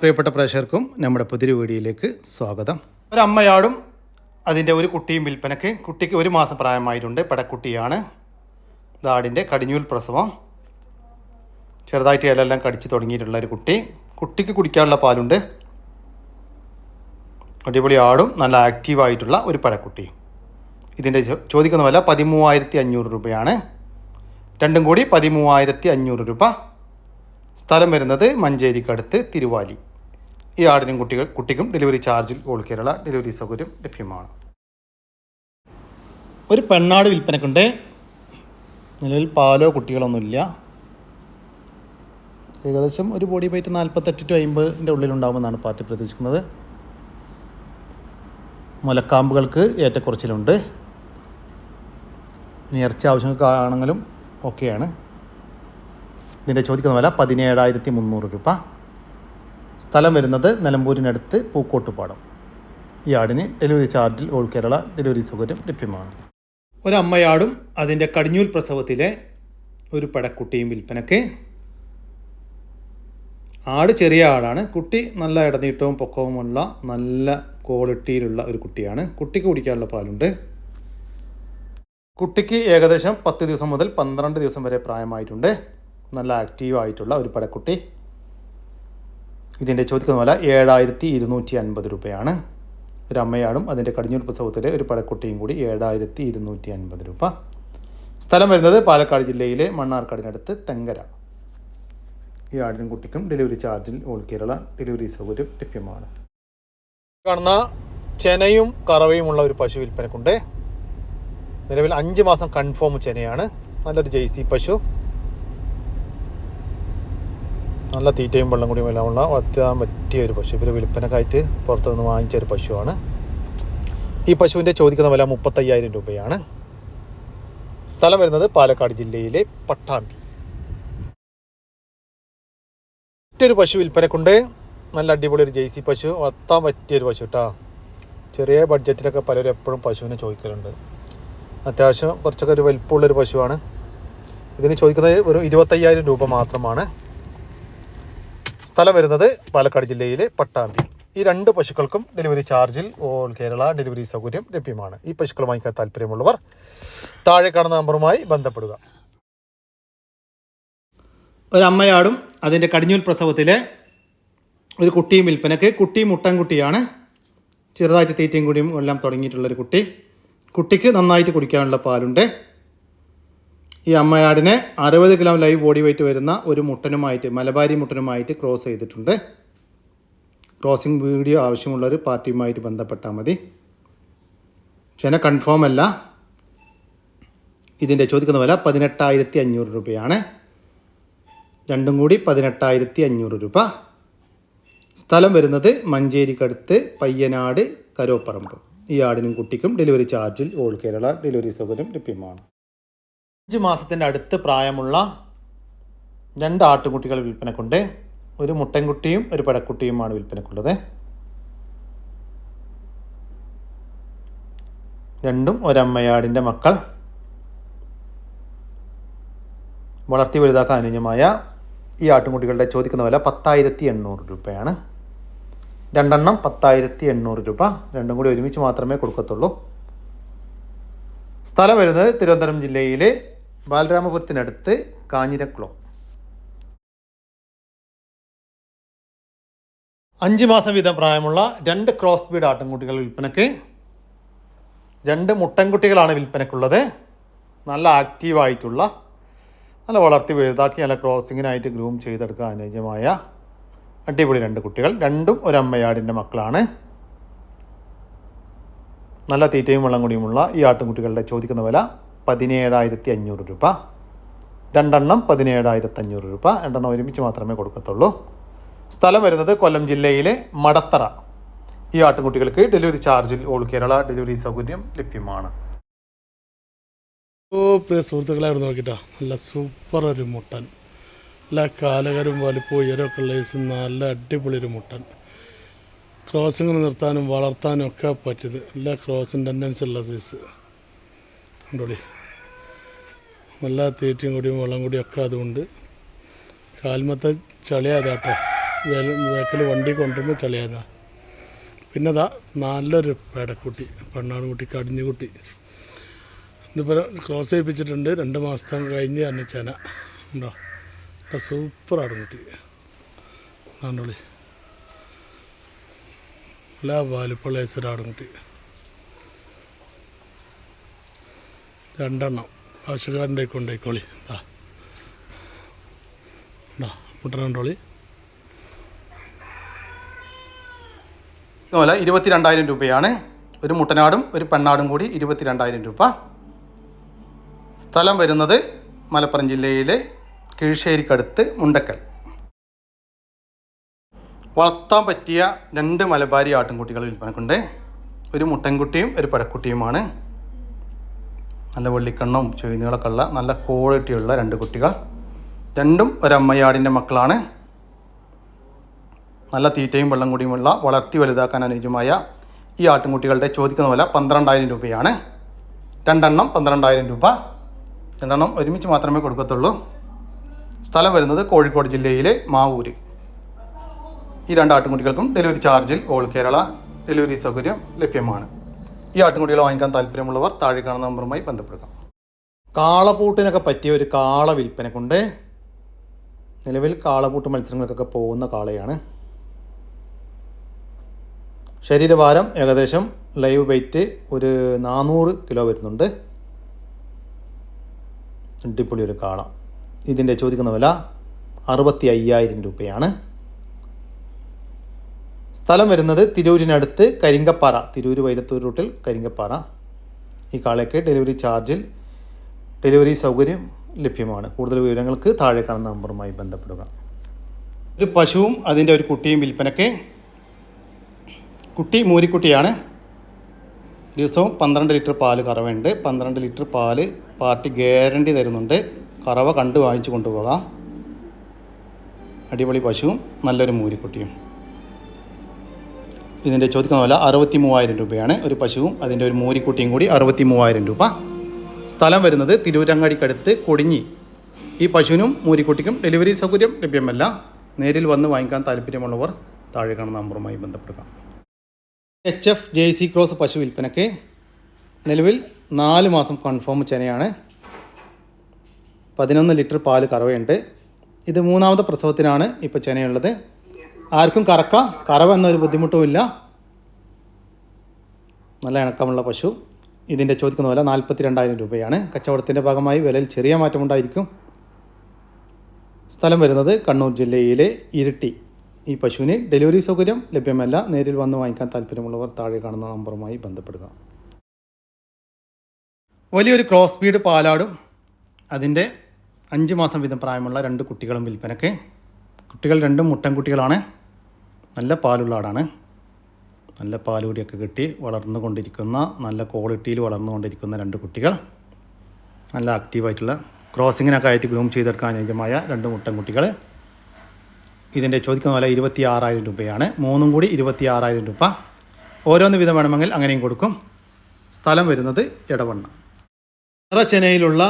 പ്രിയപ്പെട്ട പ്രേക്ഷകർക്കും നമ്മുടെ പുതിയ വീഡിയോയിലേക്ക് സ്വാഗതം. ഒരമ്മയാടും അതിൻ്റെ ഒരു കുട്ടിയും വിൽപ്പനയ്ക്ക്. കുട്ടിക്ക് 1 മാസം പ്രായമായിട്ടുണ്ട്. പടക്കുട്ടിയാണ്. ആടിൻ്റെ കടിഞ്ഞൂൽ പ്രസവം. ചെറുതായിട്ട് ഇലയെല്ലാം കടിച്ച് തുടങ്ങിയിട്ടുള്ള ഒരു കുട്ടി. കുട്ടിക്ക് കുടിക്കാനുള്ള പാലുണ്ട്. അടിപൊളി ആടും നല്ല ആക്റ്റീവായിട്ടുള്ള ഒരു പടക്കുട്ടി. ഇതിൻ്റെ ചോദിക്കുന്ന വില 13,500 രൂപയാണ്. രണ്ടും കൂടി 13,500 രൂപ. സ്ഥലം വരുന്നത് മഞ്ചേരിക്കടുത്ത് തിരുവാലി. ഈ ആടിനും കുട്ടിക്കും ഡെലിവറി ചാർജിൽ ഓൾ കേരള ഡെലിവറി സൗകര്യം ലഭ്യമാണ്. ഒരു പെണ്ണാട് വിൽപ്പനക്കുണ്ട്. നിലവിൽ പാലോ കുട്ടികളൊന്നുമില്ല. ഏകദേശം ഒരു ബോഡി വെയ്റ്റ് 48 to 50 ഉള്ളിലുണ്ടാകുമെന്നാണ് പാർട്ടി പ്രതീക്ഷിക്കുന്നത്. മുലക്കാമ്പുകൾക്ക് ഏറ്റക്കുറച്ചിലുണ്ട്. നേർച്ച ആവശ്യങ്ങൾക്കാണെങ്കിലും ഓക്കെയാണ്. ഇതിൻ്റെ ചോദിക്കുന്ന വില 17,300 രൂപ. സ്ഥലം വരുന്നത് നിലമ്പൂരിനടുത്ത് പൂക്കോട്ടുപാടം. ഈ ആടിന് ഡെലിവറി ചാർജിൽ ഓൾ കേരള ഡെലിവറി സൗകര്യം ലഭ്യമാണ്. ഒരമ്മയാടും അതിൻ്റെ കടിഞ്ഞൂൽ പ്രസവത്തിലെ ഒരു പടക്കുട്ടിയും വിൽപ്പനയ്ക്ക്. ആട് ചെറിയ ആടാണ്. കുട്ടി നല്ല ഇടനീട്ടവും പൊക്കവുമുള്ള നല്ല ക്വാളിറ്റിയിലുള്ള ഒരു കുട്ടിയാണ്. കുട്ടിക്ക് കുടിക്കാനുള്ള പാലുണ്ട്. കുട്ടിക്ക് ഏകദേശം 10 ദിവസം മുതൽ 12 ദിവസം വരെ പ്രായമായിട്ടുണ്ട്. നല്ല ആക്റ്റീവായിട്ടുള്ള ഒരു പടക്കുട്ടി. ഇതിൻ്റെ ചോദിക്കുന്ന വില 7,250 രൂപയാണ്. ഒരു അമ്മയാടും അതിൻ്റെ കടിഞ്ഞൂൽ പ്രസവത്തിലെ ഒരു പടക്കുട്ടിയും കൂടി 7,250 രൂപ. സ്ഥലം വരുന്നത് പാലക്കാട് ജില്ലയിലെ മണ്ണാർക്കാടിനടുത്ത് തെങ്കര. ഈ ആടിനും കുട്ടിക്കും ഡെലിവറി ചാർജിൽ ഓൾ കേരള ഡെലിവറി സൗകര്യം ലഭ്യമാണ്. കാണുന്ന ചെനയും കറവയുമുള്ള ഒരു പശു വിൽപ്പനക്കുണ്ട്. നിലവിൽ 5 മാസം കൺഫേം ചെനയാണ്. നല്ലൊരു ജേഴ്സി പശു. നല്ല തീറ്റയും വെള്ളം കൂടിയും എല്ലാം ഉള്ള വളർത്താൻ പറ്റിയ ഒരു പശു. ഇവർ വിൽപ്പനക്കായിട്ട് പുറത്തുനിന്ന് വാങ്ങിച്ച ഒരു പശുവാണ്. ഈ പശുവിൻ്റെ ചോദിക്കുന്ന വില 35,000 രൂപയാണ്. സ്ഥലം വരുന്നത് പാലക്കാട് ജില്ലയിലെ പട്ടാമ്പി. മറ്റൊരു പശു വിൽപ്പനക്കുണ്ട്. നല്ല അടിപൊളി ഒരു ജേഴ്സി പശു. വളർത്താൻ പറ്റിയൊരു പശു കേട്ടോ. ചെറിയ ബഡ്ജറ്റിലൊക്കെ പലരും എപ്പോഴും പശുവിനെ ചോദിക്കലുണ്ട്. അത്യാവശ്യം കുറച്ചൊക്കെ ഒരു വലിപ്പമുള്ളൊരു പശുവാണ്. ഇതിന് ചോദിക്കുന്നത് ഒരു 25,000 രൂപ മാത്രമാണ്. സ്ഥലം വരുന്നത് പാലക്കാട് ജില്ലയിലെ പട്ടാമ്പി. ഈ 2 പശുക്കൾക്കും ഡെലിവറി ചാർജിൽ ഓൾ കേരള ഡെലിവറി സൗകര്യം ലഭ്യമാണ്. ഈ പശുക്കൾ വാങ്ങിക്കാൻ താല്പര്യമുള്ളവർ താഴെ കാണുന്ന നമ്പറുമായി ബന്ധപ്പെടുക. ഒരമ്മയാടും അതിൻ്റെ കടിഞ്ഞൂൽ പ്രസവത്തിലെ ഒരു കുട്ടിയും വിൽപ്പനക്ക്. കുട്ടി മുട്ടൻകുട്ടിയാണ്. ചെറുതായിട്ട് തീറ്റയും കൂടിയും എല്ലാം തുടങ്ങിയിട്ടുള്ളൊരു കുട്ടി. കുട്ടിക്ക് നന്നായിട്ട് കുടിക്കാനുള്ള പാലുണ്ട്. ഈ അമ്മയാടിനെ 60 കിലോ ലൈവ് ബോഡി വെയ്റ്റ് വരുന്ന ഒരു മുട്ടനുമായിട്ട്, മലബാരി മുട്ടനുമായിട്ട് ക്രോസ് ചെയ്തിട്ടുണ്ട്. ക്രോസിംഗ് വീഡിയോ ആവശ്യമുള്ളൊരു പാർട്ടിയുമായിട്ട് ബന്ധപ്പെട്ടാൽ മതി. ചെന കൺഫേം അല്ല. ഇതിൻ്റെ ചോദിക്കുന്ന വില 18,500 രൂപയാണ്. രണ്ടും കൂടി 18,500 രൂപ. സ്ഥലം വരുന്നത് മഞ്ചേരിക്കടുത്ത് പയ്യനാട് കരോപ്പറമ്പ്. ഈ ആടിനും കുട്ടിക്കും ഡെലിവറി ചാർജിൽ ഓൾ കേരള ഡെലിവറി സൗകര്യം ലഭ്യമാണ്. 5 മാസത്തിൻ്റെ അടുത്ത് പ്രായമുള്ള 2 ആട്ടുകുട്ടികൾ വിൽപ്പനക്കുണ്ട്. ഒരു മുട്ടൻകുട്ടിയും ഒരു പടക്കുട്ടിയുമാണ് വിൽപ്പനക്കുള്ളത്. രണ്ടും ഒരമ്മയാടിൻ്റെ മക്കൾ. വളർത്തി വലുതാക്കാൻ അനുയോജ്യമായ ഈ ആട്ടുകുട്ടികളുടെ ചോദിക്കുന്ന വില 10,800 രൂപയാണ്. 2 എണ്ണം 10,800 രൂപ. രണ്ടും കൂടി ഒരുമിച്ച് മാത്രമേ കൊടുക്കത്തുള്ളൂ. സ്ഥലം വരുന്നത് തിരുവനന്തപുരം ജില്ലയിലെ ബാലരാമപുരത്തിനടുത്ത് കാഞ്ഞിരക്കുളം. 5 മാസം വീതം പ്രായമുള്ള 2 ക്രോസ് ബീഡ് ആട്ടിൻകുട്ടികൾ വിൽപ്പനയ്ക്ക്. 2 മുട്ടൻകുട്ടികളാണ് വിൽപ്പനയ്ക്കുള്ളത്. നല്ല ആക്റ്റീവായിട്ടുള്ള, നല്ല വളർത്തി വലുതാക്കി നല്ല ക്രോസിങ്ങിനായിട്ട് ഗ്രൂം ചെയ്തെടുക്കാൻ അനുയോജ്യമായ അടിപൊളി 2 കുട്ടികൾ. രണ്ടും ഒരമ്മയാടിൻ്റെ മക്കളാണ്. നല്ല തീറ്റയും വെള്ളം കൂടിയുമുള്ള ഈ ആട്ടിൻകുട്ടികളുടെ ചോദിക്കുന്ന വില 17,500 രൂപ. 2 എണ്ണം 17,500 രൂപ. 2 എണ്ണം ഒരുമിച്ച് മാത്രമേ കൊടുക്കത്തുള്ളൂ. സ്ഥലം വരുന്നത് കൊല്ലം ജില്ലയിലെ മടത്തറ. ഈ ആട്ടിൻകുട്ടികൾക്ക് ഡെലിവറി ചാർജിൽ ഓൾ കേരള ഡെലിവറി സൗകര്യം ലഭ്യമാണ്. പ്രിയ സുഹൃത്തുക്കളായിരുന്നു നോക്കിയിട്ടാ. നല്ല സൂപ്പർ ഒരു മുട്ടൻ. നല്ല കാലകരും വലിപ്പവും ഉയരമൊക്കെ ഉള്ള നല്ല അടിപൊളി ഒരു മുട്ടൻ. ക്രോസിങ്ങിന് നിർത്താനും വളർത്താനും ഒക്കെ പറ്റിയത്. നല്ല ക്രോസിങ് ടെൻഡൻസി ഉള്ള സൈസ് ഉണ്ടോളി. നല്ല തീറ്റയും കൂടിയും വെള്ളം കൂടിയും ഒക്കെ അതുകൊണ്ട് കാൽമത്തെ ചളിയാതാട്ടോ. വേക്കൽ വണ്ടി കൊണ്ടുവരുമ്പോൾ ചളിയായതാണ്. പിന്നെ അതാ നല്ലൊരു പേടക്കുട്ടി, പെണ്ണാടുകുട്ടി, കടിഞ്ഞുകുട്ടി. ഇതിപ്പോൾ ക്രോസ് ചെയ്യിപ്പിച്ചിട്ടുണ്ട്. 2 മാസം കഴിഞ്ഞ് തന്നെ ചെന ഉണ്ടോ. സൂപ്പർ ആടുകുട്ടി നാണ്ടോളി. നല്ല വലിപ്പമുള്ള ആടുകുട്ടി. 2 എണ്ണം ആവശ്യക്കാരൻ്റെ കൊണ്ടേക്കോളി. മുട്ടനണ്ടോളി. അതുപോലെ 22,000 രൂപയാണ്. ഒരു മുട്ടനാടും ഒരു പെണ്ണാടും കൂടി 22,000 രൂപ. സ്ഥലം വരുന്നത് മലപ്പുറം ജില്ലയിലെ കീഴ്ശ്ശേരിക്കടുത്ത് മുണ്ടക്കൽ. വളർത്താൻ പറ്റിയ 2 മലബാരി ആട്ടിൻകുട്ടികൾ വിൽപ്പനക്കുണ്ട്. ഒരു മുട്ടൻകുട്ടിയും ഒരു പെടക്കുട്ടിയുമാണ്. നല്ല വെള്ളിക്കണ്ണും ചുവന്നീളൊക്കെ ഉള്ള നല്ല ക്വാളിറ്റിയുള്ള 2 കുട്ടികൾ. രണ്ടും ഒരമ്മയാടിൻ്റെ മക്കളാണ്. നല്ല തീറ്റയും വെള്ളം കൂടിയുമുള്ള വളർത്തി വലുതാക്കാൻ അനുയോജ്യമായ ഈ ആട്ടിൻകുട്ടികളുടെ ചോദിക്കുന്ന വില 12,000 രൂപയാണ്. 2 എണ്ണം 12,000 രൂപ. 2 എണ്ണം ഒരുമിച്ച് മാത്രമേ കൊടുക്കത്തുള്ളൂ. സ്ഥലം വരുന്നത് കോഴിക്കോട് ജില്ലയിലെ മാവൂര്. ഈ 2 ആട്ടിൻകുട്ടികൾക്കും ഡെലിവറി ചാർജിൽ ഓൾ കേരള ഡെലിവറി സൗകര്യം ലഭ്യമാണ്. ഈ ആട്ടിൻകുട്ടികളെ വാങ്ങിക്കാൻ താല്പര്യമുള്ളവർ താഴെ കാണുന്ന നമ്പറുമായി ബന്ധപ്പെടുക. കാളപൂട്ടിനൊക്കെ പറ്റിയ ഒരു കാള വിൽപ്പനക്കുണ്ട്. നിലവിൽ കാളപൂട്ട് മത്സരങ്ങൾക്കൊക്കെ പോകുന്ന കാളയാണ്. ശരീരഭാരം ഏകദേശം ലൈവ് വെയ്റ്റ് ഒരു 400 കിലോ വരുന്നുണ്ട്. അടിപൊളി ഒരു കാള. ഇതിൻ്റെ ചോദിക്കുന്ന വില 65,000 രൂപയാണ്. സ്ഥലം വരുന്നത് തിരൂരിനടുത്ത് കരിങ്കപ്പാറ, തിരൂർ വൈലത്തൂർ റൂട്ടിൽ കരിങ്കപ്പാറ. ഈ കാളയ്ക്ക് ഡെലിവറി ചാർജിൽ ഡെലിവറി സൗകര്യം ലഭ്യമാണ്. കൂടുതൽ വിവരങ്ങൾക്ക് താഴെ കാണുന്ന നമ്പറുമായി ബന്ധപ്പെടുക. ഒരു പശുവും അതിൻ്റെ ഒരു കുട്ടിയും വിൽപ്പനയ്ക്ക്. കുട്ടി മൂരിക്കുട്ടിയാണ്. ദിവസവും 12 ലിറ്റർ പാല് കറവയുണ്ട്. 12 ലിറ്റർ പാല് പാർട്ടി ഗ്യാരണ്ടി തരുന്നുണ്ട്. കറവ കണ്ട് വാങ്ങിച്ചു കൊണ്ടുപോകാം. അടിപൊളി പശുവും നല്ലൊരു മൂരിക്കുട്ടിയും. ഇതിൻ്റെ ചോദിക്കുന്ന വില 63,000 രൂപയാണ്. ഒരു പശുവും അതിൻ്റെ ഒരു മൂരിക്കുട്ടിയും കൂടി 63,000 രൂപ. സ്ഥലം വരുന്നത് തിരൂരങ്ങാടിക്കടുത്ത് കൊടിഞ്ഞി. ഈ പശുവിനും മൂരിക്കുട്ടിക്കും ഡെലിവറി സൗകര്യം ലഭ്യമല്ല. നേരിൽ വന്ന് വാങ്ങിക്കാൻ താല്പര്യമുള്ളവർ താഴെ കാണുന്ന നമ്പറുമായി ബന്ധപ്പെടുക. HF JC ക്രോസ് പശു വിൽപ്പനയ്ക്ക്. നിലവിൽ 4 മാസം കൺഫേം ചെനയാണ്. 11 ലിറ്റർ പാല് കറവയുണ്ട്. ഇത് 3ാമത്തെ പ്രസവത്തിനാണ് ഇപ്പോൾ ചെനയുള്ളത്. ആർക്കും കറക്കാം. കറവ എന്നൊരു ബുദ്ധിമുട്ടുമില്ല. നല്ല ഇണക്കമുള്ള പശു. ഇതിൻ്റെ ചോദിക്കുന്ന വില 42,000 രൂപയാണ്. കച്ചവടത്തിൻ്റെ ഭാഗമായി വിലയിൽ ചെറിയ മാറ്റമുണ്ടായിരിക്കും. സ്ഥലം വരുന്നത് കണ്ണൂർ ജില്ലയിലെ ഇരിട്ടി. ഈ പശുവിന് ഡെലിവറി സൗകര്യം ലഭ്യമല്ല. നേരിൽ വന്ന് വാങ്ങിക്കാൻ താല്പര്യമുള്ളവർ താഴെ കാണുന്ന നമ്പറുമായി ബന്ധപ്പെടുക. വലിയൊരു ക്രോസ് ബീഡ് പാലാടും അതിൻ്റെ 5 മാസം വീതം പ്രായമുള്ള 2 കുട്ടികളും വിൽപ്പനയ്ക്ക്. കുട്ടികൾ 2 മുട്ടൻകുട്ടികളാണ്. നല്ല പാലുള്ള ആടാണ്. നല്ല പാലുകൂടിയൊക്കെ കിട്ടി വളർന്നുകൊണ്ടിരിക്കുന്ന, നല്ല ക്വാളിറ്റിയിൽ വളർന്നുകൊണ്ടിരിക്കുന്ന 2 കുട്ടികൾ. നല്ല ആക്റ്റീവായിട്ടുള്ള ക്രോസിങ്ങിനൊക്കെ ആയിട്ട് ഗ്രൂം ചെയ്തെടുക്കാൻ അനുയോജ്യമായ 2 മുട്ടൻകുട്ടികൾ. ഇതിൻ്റെ ചോദിക്കുന്ന വില 26,000 രൂപയാണ്. 3ഉം കൂടി 26,000 രൂപ. ഓരോന്ന് വിധം വേണമെങ്കിൽ അങ്ങനെയും കൊടുക്കും. സ്ഥലം വരുന്നത് എടവണ്ണ. ചെനയിലുള്ള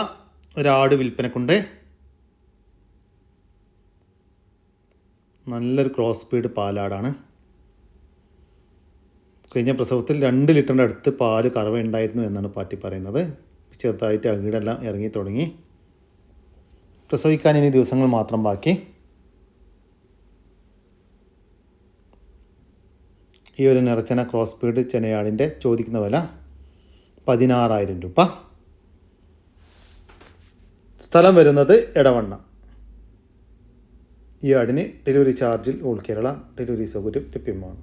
ഒരാട് വിൽപ്പനക്കുണ്ട്. നല്ലൊരു ക്രോസ് ബീഡ് പാലാടാണ്. കഴിഞ്ഞ പ്രസവത്തിൽ 2 ലിറ്ററിൻ്റെ അടുത്ത് പാല് കറവയുണ്ടായിരുന്നു എന്നാണ് പാറ്റി പറയുന്നത്. ചെറുതായിട്ട് അകീടെല്ലാം ഇറങ്ങി തുടങ്ങി. പ്രസവിക്കാൻ ഇനി ദിവസങ്ങൾ മാത്രം ബാക്കി. ഈ ഒരു നിറച്ചന ക്രോസ് ബീഡ് ചെനയാടിൻ്റെ ചോദിക്കുന്ന വില 16,000 രൂപ. സ്ഥലം വരുന്നത് എടവണ്ണ. ഈ ആടിന് ഡെലിവറി ചാർജിൽ ഓൾ കേരള ഡെലിവറി സൗകര്യം ലഭ്യമാണ്.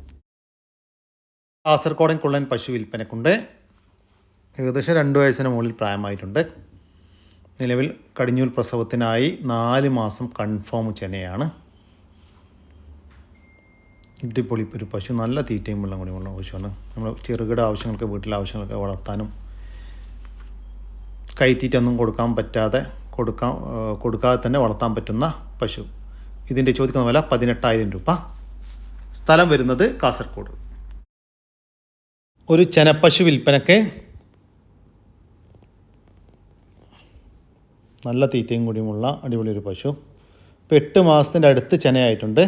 കാസർഗോഡൻ കുള്ളൻ പശു വിൽപ്പനക്കുണ്ട്. ഏകദേശം 2 വയസ്സിന് മുകളിൽ പ്രായമായിട്ടുണ്ട്. നിലവിൽ കടിഞ്ഞൂൽ പ്രസവത്തിനായി 4 മാസം കൺഫേം ചെനയാണ്. ഇടിപ്പൊളി ഒരു പശു. നല്ല തീറ്റയും വെള്ളം കൂടിയുള്ള പശുവാണ്. നമ്മൾ ചെറുകിട ആവശ്യങ്ങൾക്ക്, വീട്ടിലെ ആവശ്യങ്ങൾക്ക് വളർത്താനും കൈത്തീറ്റ ഒന്നും കൊടുക്കാൻ പറ്റാതെ കൊടുക്കാതെ തന്നെ വളർത്താൻ പറ്റുന്ന പശു. ഇതിൻ്റെ ചോദിക്കുന്ന വില 18,000 രൂപ. സ്ഥലം വരുന്നത് കാസർഗോഡ്. ഒരു ചെനപ്പശു വിൽപ്പനയ്ക്ക്. നല്ല തീറ്റയും കൂടിയുമുള്ള അടിപൊളി ഒരു പശു. ഇപ്പോൾ 8 മാസത്തിൻ്റെ അടുത്ത് ചെനയായിട്ടുണ്ട്.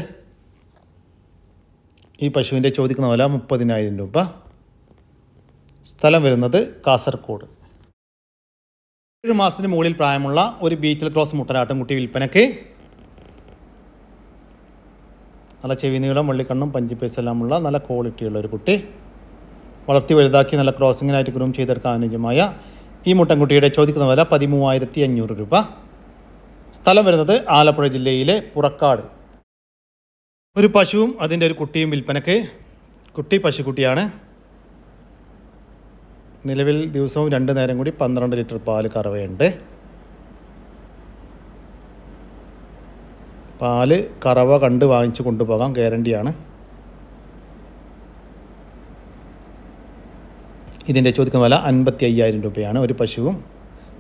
ഈ പശുവിൻ്റെ ചോദിക്കുന്ന വില 30,000 രൂപ. സ്ഥലം വരുന്നത് കാസർഗോഡ്. 7 മാസത്തിന് മുകളിൽ പ്രായമുള്ള ഒരു ബീറ്റൽ ക്രോസ് മുട്ടനാട്ടുംകുട്ടി വിൽപ്പനയ്ക്ക്. നല്ല ചെവി നീളം, വെള്ളിക്കണ്ണും പഞ്ചിപ്പേസ് എല്ലാമുള്ള നല്ല ക്വാളിറ്റിയുള്ള ഒരു കുട്ടി. വളർത്തി വലുതാക്കി നല്ല ക്രോസിങ്ങിനായിട്ട് ഗ്രൂം ചെയ്തെടുക്കാൻ അനുയോജ്യമായ ഈ മുട്ടൻകുട്ടിയുടെ ചോദിക്കുന്ന വില 13,500 രൂപ. സ്ഥലം വരുന്നത് ആലപ്പുഴ ജില്ലയിലെ പുറക്കാട്. ഒരു പശുവും അതിൻ്റെ ഒരു കുട്ടിയും വിൽപ്പനയ്ക്ക്. കുട്ടി പശുക്കുട്ടിയാണ്. നിലവിൽ ദിവസവും 2 നേരം കൂടി 12 ലിറ്റർ പാല് കറവയുണ്ട്. പാല് കറവ കണ്ട് വാങ്ങിച്ച് കൊണ്ടുപോകാം, ഗ്യാരണ്ടിയാണ്. ഇതിൻ്റെ ചോദിക്കുന്ന വില 55,000 രൂപയാണ്. ഒരു പശുവും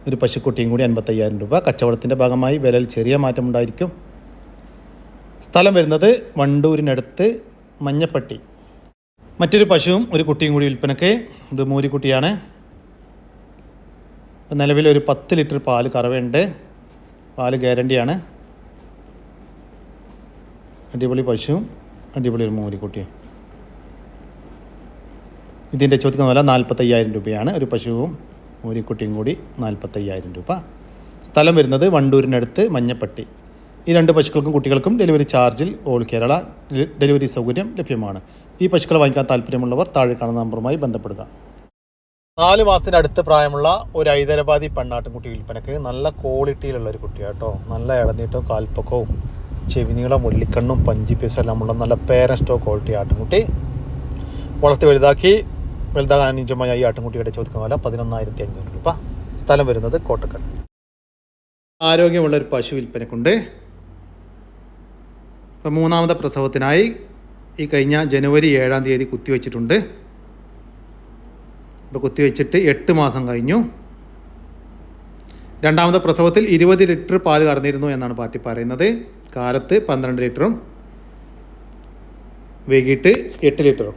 ഒരു പശുക്കുട്ടിയും കൂടി 55,000 രൂപ. കച്ചവടത്തിൻ്റെ ഭാഗമായി വിലയിൽ ചെറിയ മാറ്റമുണ്ടായിരിക്കും. സ്ഥലം വരുന്നത് വണ്ടൂരിനടുത്ത് മഞ്ഞപ്പട്ടി. മറ്റൊരു പശുവും ഒരു കുട്ടിയും കൂടി വിൽപ്പനയ്ക്ക്. ഇത് മൂരിക്കുട്ടിയാണ്. നിലവിൽ ഒരു 10 ലിറ്റർ പാല് കറവയുണ്ട്. പാല് ഗ്യാരണ്ടിയാണ്. അടിപൊളി പശുവും അടിപൊളി ഒരു മൂരിക്കുട്ടിയും. ഇതിൻ്റെ ചോദിക്കുന്ന വില 45,000 രൂപയാണ്. ഒരു പശുവും മൂരിക്കുട്ടിയും കൂടി 45,000 രൂപ. സ്ഥലം വരുന്നത് വണ്ടൂരിനടുത്ത് മഞ്ഞപ്പട്ടി. ഈ 2 പശുക്കൾക്കും കുട്ടികൾക്കും ഡെലിവറി ചാർജിൽ ഓൾ കേരള ഡെലിവറി സൗകര്യം ലഭ്യമാണ്. ഈ പശുക്കളെ വാങ്ങിക്കാൻ താല്പര്യമുള്ളവർ താഴെ കാണുന്ന നമ്പറുമായി ബന്ധപ്പെടുക. 4 മാസത്തിനടുത്ത് പ്രായമുള്ള ഒരു ഹൈദരാബാദി പെണ്ണാട്ടുംകുട്ടി വിൽപ്പനയ്ക്ക്. നല്ല ക്വാളിറ്റിയിലുള്ള ഒരു കുട്ടിയാണ് കേട്ടോ. നല്ല ഇടനീട്ടവും കാൽപ്പക്കവും ചെവിനീളം, വെള്ളിക്കണ്ണും പഞ്ചിപ്പീസും എല്ലാമുള്ള നല്ല പേരൻസ്റ്റോ ക്വാളിറ്റി ആട്ടുംകുട്ടി. വളർത്തി വലുതാകാൻ അനുയോജ്യമായ ഈ ആട്ടുംകുട്ടിയുടെ ചോദിക്കുന്ന വില 11,500 രൂപ. സ്ഥലം വരുന്നത് കോട്ടക്കൽ. ആരോഗ്യമുള്ള ഒരു പശു വിൽപ്പനക്കുണ്ട്. ഇപ്പം 3ാമത്തെ പ്രസവത്തിനായി ഈ കഴിഞ്ഞ ജനുവരി 7-ാം തീയതി കുത്തിവെച്ചിട്ടുണ്ട്. ഇപ്പോൾ കുത്തിവെച്ചിട്ട് 8 മാസം കഴിഞ്ഞു. 2ാമത്തെ പ്രസവത്തിൽ 20 ലിറ്റർ പാല് കറന്നിരുന്നു എന്നാണ് പാർട്ടി പറയുന്നത്. കാലത്ത് 12 ലിറ്ററും വൈകിട്ട് 8 ലിറ്ററും.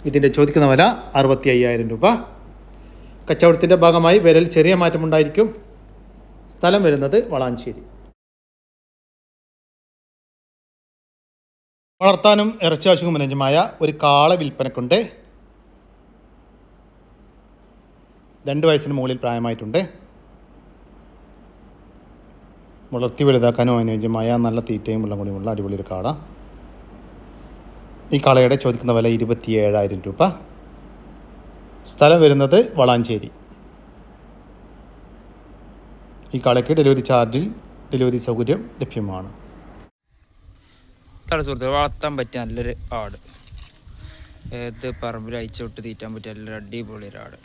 ഇതിൻ്റെ ചോദിക്കുന്ന വില 65,000 രൂപ. കച്ചവടത്തിൻ്റെ ഭാഗമായി വിലയിൽ ചെറിയ മാറ്റമുണ്ടായിരിക്കും. സ്ഥലം വരുന്നത് വളാഞ്ചേരി. വളർത്താനും ഇറച്ചിയാവശ്യവും അനുയോജ്യമായ ഒരു കാള വിൽപ്പനക്കുണ്ട്. 2 വയസ്സിന് മുകളിൽ പ്രായമായിട്ടുണ്ട്. വളർത്തി വലുതാക്കാനും അനുയോജ്യമായ നല്ല തീറ്റയും വെള്ളം കൂടിയുമുള്ള അടിപൊളി ഒരു കാള. ഈ കാളയുടെ ചോദിക്കുന്ന വില 27,000 രൂപ. സ്ഥലം വരുന്നത് വളാഞ്ചേരി. ഈ കാളയ്ക്ക് ഡെലിവറി ചാർജിൽ ഡെലിവറി സൗകര്യം ലഭ്യമാണ്. സുഹൃത്തുക്കൾ, വളർത്താൻ പറ്റിയ നല്ലൊരു ആട്. ഏത് പറമ്പിൽ അയച്ചു വിട്ട് തീറ്റാൻ പറ്റിയ നല്ലൊരു അടിപൊളി ഒരു ആട്.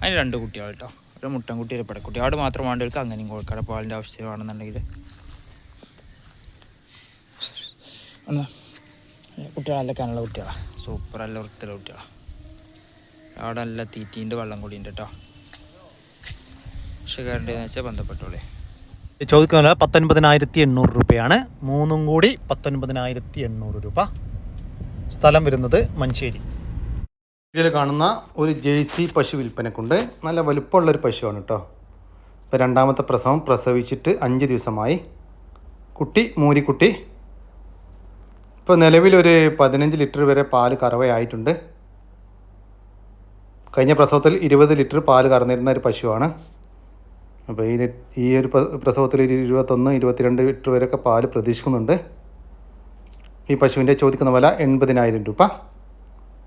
അതിന് 2 കുട്ടികൾ കേട്ടോ. ഒരു മുട്ടൻകുട്ടി, ഒരു പടക്കുട്ടി. ആട് മാത്രം വേണ്ടവർക്ക് അങ്ങനെയും കൊടുക്കാം. പാലിൻ്റെ ആവശ്യമാണെന്നുണ്ടെങ്കിൽ കുട്ടികൾ നല്ല കനുള്ള കുട്ടികളാണ്. സൂപ്പർ, നല്ല വൃത്തിയുള്ള കുട്ടികളാണ്. അവിടെ നല്ല തീറ്റീൻ്റെ വെള്ളം കൂടി ഉണ്ട് കേട്ടോ. കൃഷിക്കാരൻ്റെ വെച്ചാൽ ബന്ധപ്പെട്ടോളേ. ചോദിക്കുന്ന 19,800 രൂപയാണ്. 3 കൂടി 19,800 രൂപ. സ്ഥലം വരുന്നത് മഞ്ചേരി. ഇതിൽ കാണുന്ന ഒരു ജേഴ്സി പശു വിൽപ്പനക്കുണ്ട്. നല്ല വലുപ്പമുള്ളൊരു പശുവാണ് കേട്ടോ. ഇപ്പോൾ 2ാമത്തെ പ്രസവം പ്രസവിച്ചിട്ട് 5 ദിവസമായി. കുട്ടി മൂരിക്കുട്ടി. ഇപ്പോൾ നിലവിലൊരു 15 ലിറ്റർ വരെ പാല് കറവയായിട്ടുണ്ട്. കഴിഞ്ഞ പ്രസവത്തിൽ 20 ലിറ്റർ പാല് കറന്നിരുന്ന ഒരു പശുവാണ്. അപ്പോൾ ഈ ഒരു പ്രസവത്തിൽ 21-22 ലിറ്റർ വരെയൊക്കെ പാല് പ്രതീക്ഷിക്കുന്നുണ്ട്. ഈ പശുവിൻ്റെ ചോദിക്കുന്ന വില 80,000 രൂപ.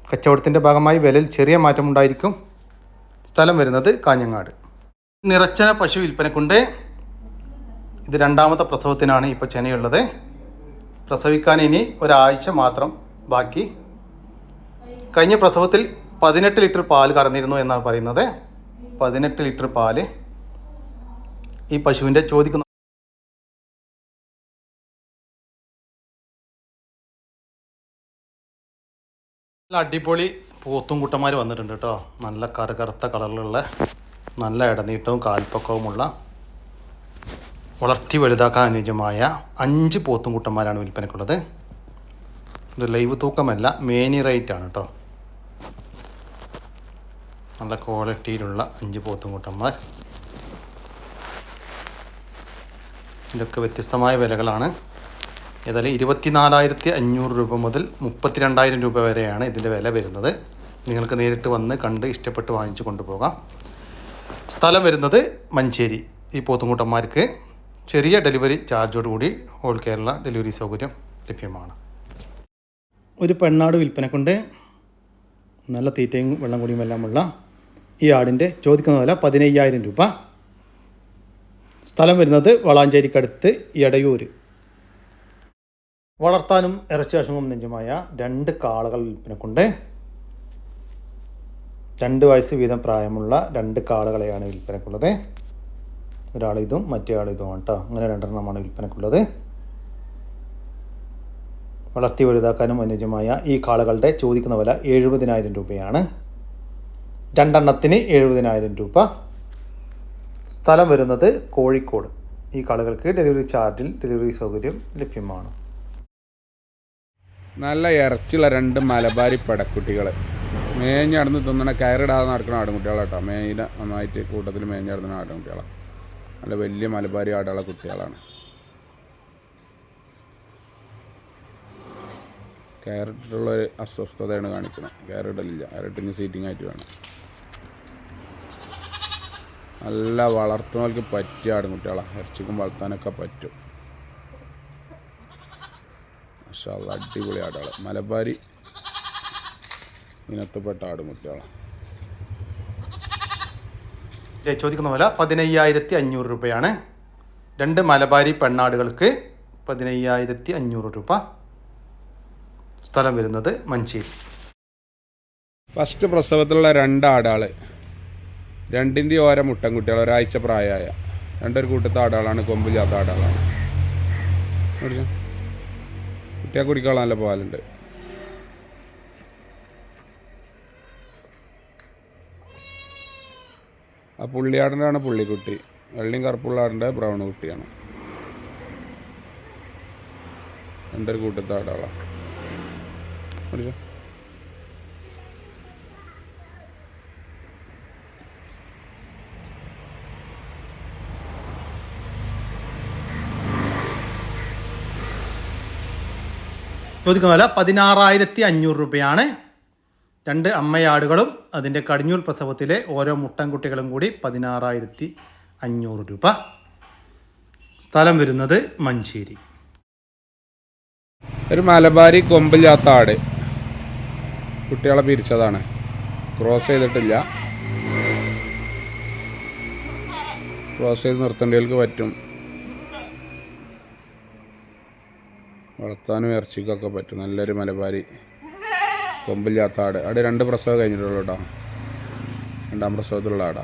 കച്ചവടത്തിൻ്റെ ഭാഗമായി വിലയിൽ ചെറിയ മാറ്റമുണ്ടായിരിക്കും. സ്ഥലം വരുന്നത് കാഞ്ഞങ്ങാട്. നിറച്ചന പശു വിൽപ്പനക്കുണ്ട്. ഇത് 2ാമത്തെ പ്രസവത്തിനാണ് ഇപ്പോൾ ചെനയുള്ളത്. പ്രസവിക്കാൻ ഇനി ഒരാഴ്ച മാത്രം ബാക്കി. കഴിഞ്ഞ പ്രസവത്തിൽ 18 ലിറ്റർ പാല് കറന്നിരുന്നു എന്നാണ് പറയുന്നത്. 18 ലിറ്റർ പാല്. ഈ പശുവിൻ്റെ ചോദിക്കുന്ന നല്ല അടിപൊളി പോത്തും കുട്ടന്മാർ വന്നിട്ടുണ്ട് കേട്ടോ. നല്ല കറുകറുത്ത കളറിലുള്ള നല്ല ഇടനീട്ടവും കാൽപ്പക്കവുമുള്ള വളർത്തി വലുതാക്കാൻ അനുയോജ്യമായ 5 പോത്തും കുട്ടന്മാരാണ് വിൽപ്പനക്കുള്ളത്. ഇത് ലൈവ് തൂക്കമല്ല, മേനി റേറ്റ് ആണ് കേട്ടോ. നല്ല ക്വാളിറ്റിയിലുള്ള 5 പോത്തും കുട്ടന്മാർ. ഇതൊക്കെ വ്യത്യസ്തമായ വിലകളാണ്. ഏതായാലും 24,500 രൂപ മുതൽ 32,000 രൂപ വരെയാണ് ഇതിൻ്റെ വില വരുന്നത്. നിങ്ങൾക്ക് നേരിട്ട് വന്ന് കണ്ട് ഇഷ്ടപ്പെട്ട് വാങ്ങിച്ചു കൊണ്ടുപോകാം. സ്ഥലം വരുന്നത് മഞ്ചേരി. ഈ പോത്തുംകൂട്ടന്മാർക്ക് ചെറിയ ഡെലിവറി ചാർജോടുകൂടി ഓൾ കേരള ഡെലിവറി സൗകര്യം ലഭ്യമാണ്. ഒരു പെണ്ണാട് വിൽപ്പനക്കൊണ്ട് നല്ല തീറ്റയും വെള്ളം കൂടിയും എല്ലാമുള്ള ഈ ആടിൻ്റെ ചോദിക്കുന്ന വില 15,000 രൂപ. സ്ഥലം വരുന്നത് വളാഞ്ചേരിക്കടുത്ത് എടയൂർ. വളർത്താനും ഇറച്ചിയാശുവും നെഞ്ചുമായ 2 കാളകൾ വിൽപ്പനക്കൊണ്ട്. 2 വയസ്സ് വീതം പ്രായമുള്ള 2 കാളകളെയാണ് വിൽപ്പനക്കുള്ളത്. ഒരാളിതും മറ്റേ ആളിതുമാണ് കേട്ടോ. അങ്ങനെ 2 എണ്ണമാണ് വിൽപ്പനക്കുള്ളത്. വളർത്തി വലുതാക്കാനും അനുയോജ്യമായ ഈ കാളകളുടെ ചോദിക്കുന്ന വില 70,000 രൂപയാണ്. 2 എണ്ണത്തിന് 70,000 രൂപ. സ്ഥലം വരുന്നത് കോഴിക്കോട്. ഈ കാളകൾക്ക് ഡെലിവറി ചാർജിൽ ഡെലിവറി സൗകര്യം ലഭ്യമാണ്. നല്ല ഇറച്ചിയുള്ള 2 മലബാരി പടക്കുട്ടികൾ മേഞ്ഞടന്ന് തിന്നണ കയറിടാതെ നടക്കുന്ന ആടുകുട്ടികളാണ് കേട്ടോ. മേഞ്ഞ നന്നായിട്ട് കൂട്ടത്തിൽ മേഞ്ഞടന്ന ആടുകുട്ടികളാണ്. നല്ല വലിയ മലബാരി ആടുള്ള കുട്ടികളാണ്. കയറിട്ടുള്ളൊരു അസ്വസ്ഥതയാണ് കാണിക്കുന്നത്. കയറിടലില്ല, കയറിട്ടിന് സീറ്റിംഗ് ആയിട്ട് വേണം. നല്ല വളർത്തുന്നവർക്ക് പറ്റിയ ആടുകുട്ടികളാണ്. ഇറച്ചിക്കും വളർത്താനൊക്കെ പറ്റും. മാഷാ അല്ലാഹ്, അടിപൊളി ആടുകൾ. മലബാരി ഇനത്തിൽപ്പെട്ട ആടുകുട്ടികളാണ്. ചോദിക്കുന്ന വില 15,500 രൂപയാണ്. 2 മലബാരി പെണ്ണാടുകൾക്ക് 15,500 രൂപ. സ്ഥലം വരുന്നത് മഞ്ചേരി. ഫസ്റ്റ് പ്രസവത്തിലുള്ള 2 ആടുകൾ, 2ൻ്റെ ഓരോ മുട്ടൻകുട്ടികൾ, ഒരാഴ്ച പ്രായമായ 2 കൂട്ടത്തെ ആടുകളാണ്. കൊമ്പില്ലാത്ത ആടുകളാണ്. കുട്ടിയെ കുടിക്കാനുള്ള നല്ല പാലുണ്ട്. ആ പുള്ളിയാടിൻ്റെ ആണ് പുള്ളിക്കുട്ടി. വെള്ളിയും കറുപ്പുള്ള ആടിൻ്റെ ബ്രൗൺ കുട്ടിയാണ്. 2 കൂട്ടത്തെ ആടുകളാണ്. പഠിച്ചോ. ചോദിക്കുന്ന വില 16,500 രൂപയാണ്. 2 അമ്മയാടുകളും അതിൻ്റെ കടിഞ്ഞൂൽ പ്രസവത്തിലെ ഓരോ മുട്ടൻകുട്ടികളും കൂടി 16,500 രൂപ. സ്ഥലം വരുന്നത് മഞ്ചേരി. ഒരു മലബാരി കൊമ്പില്ലാത്ത ആട് കുട്ടികളെ പിരിച്ചതാണ്. ക്രോസ് ചെയ്തിട്ടില്ല. ക്രോസ് ചെയ്ത് നിർത്തേണ്ടവർക്ക് പറ്റും. വളർത്താനും ഇറച്ചിക്കൊക്കെ പറ്റും. നല്ലൊരു മലബാരി കൊമ്പില്ലാത്ത ആട്. 2 പ്രസവം കഴിഞ്ഞിട്ടുള്ളൂ കേട്ടോ. 2ാം പ്രസവത്തിലുള്ള ആടാ.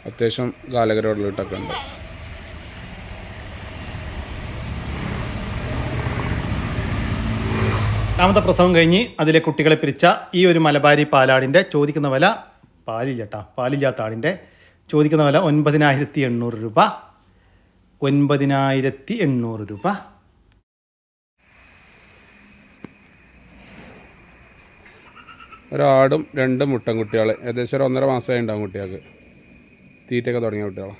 അത്യാവശ്യം കാലകരോടിലിട്ടൊക്കെ ഉണ്ട്. രണ്ടാമത്തെ പ്രസവം കഴിഞ്ഞ് അതിലെ കുട്ടികളെ പിരിച്ച ഈ ഒരു മലബാരി പാലാടിൻ്റെ ചോദിക്കുന്ന വില പാലില്ലാത്ത ആടിൻ്റെ ചോദിക്കുന്ന വില 9,800 രൂപ. 9,800 രൂപ. ഒരാടും 2 മുട്ടൻകുട്ടികൾ. ഏകദേശം ഒരു 1.5 മാസമായി ഉണ്ടാകും കുട്ടികൾക്ക്. തീറ്റയൊക്കെ തുടങ്ങിയ കുട്ടികളാണ്.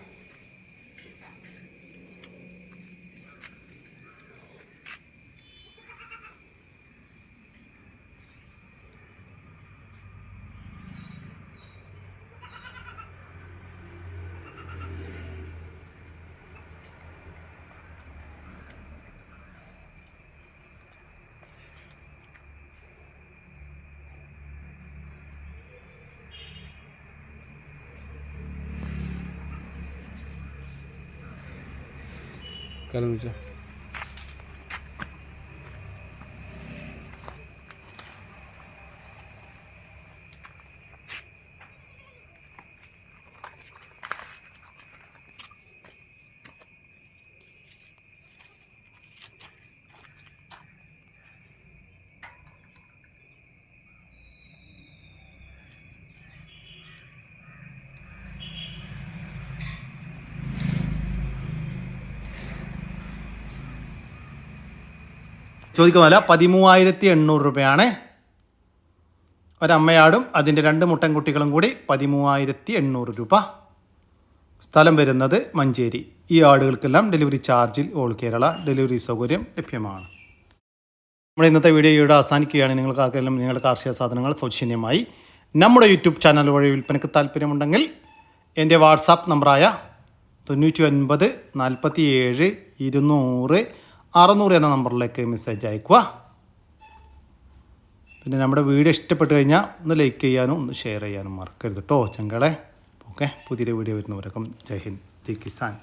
കാലം വെച്ചാൽ ചോദിക്കുന്ന വില 13,800 രൂപയാണ്. ഒരമ്മയാടും അതിൻ്റെ 2 മുട്ടൻകുട്ടികളും കൂടി 13,800 രൂപ. സ്ഥലം വരുന്നത് മഞ്ചേരി. ഈ ആടുകൾക്കെല്ലാം ഡെലിവറി ചാർജിൽ ഓൾ കേരള ഡെലിവറി സൗകര്യം ലഭ്യമാണ്. നമ്മുടെ ഇന്നത്തെ വീഡിയോ ഇവിടെ അവസാനിക്കുകയാണ്. നിങ്ങൾക്കാർക്കെല്ലാം നിങ്ങളുടെ കാർഷിക സാധനങ്ങൾ സൗജന്യമായി നമ്മുടെ യൂട്യൂബ് ചാനൽ വഴി വിൽപ്പനയ്ക്ക് താല്പര്യമുണ്ടെങ്കിൽ എൻ്റെ വാട്സാപ്പ് നമ്പറായ 99 47 200 600 എന്ന നമ്പറിലേക്ക് മെസ്സേജ് അയക്കുക. പിന്നെ നമ്മുടെ വീഡിയോ ഇഷ്ടപ്പെട്ട് കഴിഞ്ഞാൽ ഒന്ന് ലൈക്ക് ചെയ്യാനും ഒന്ന് ഷെയർ ചെയ്യാനും മറക്കരുത് കേട്ടോ ചങ്കളെ. ഓക്കെ, പുതിയൊരു വീഡിയോ വരുന്നവരൊക്കെ ജയ് ഹിന്ദ്, ജയ് കിസാൻ.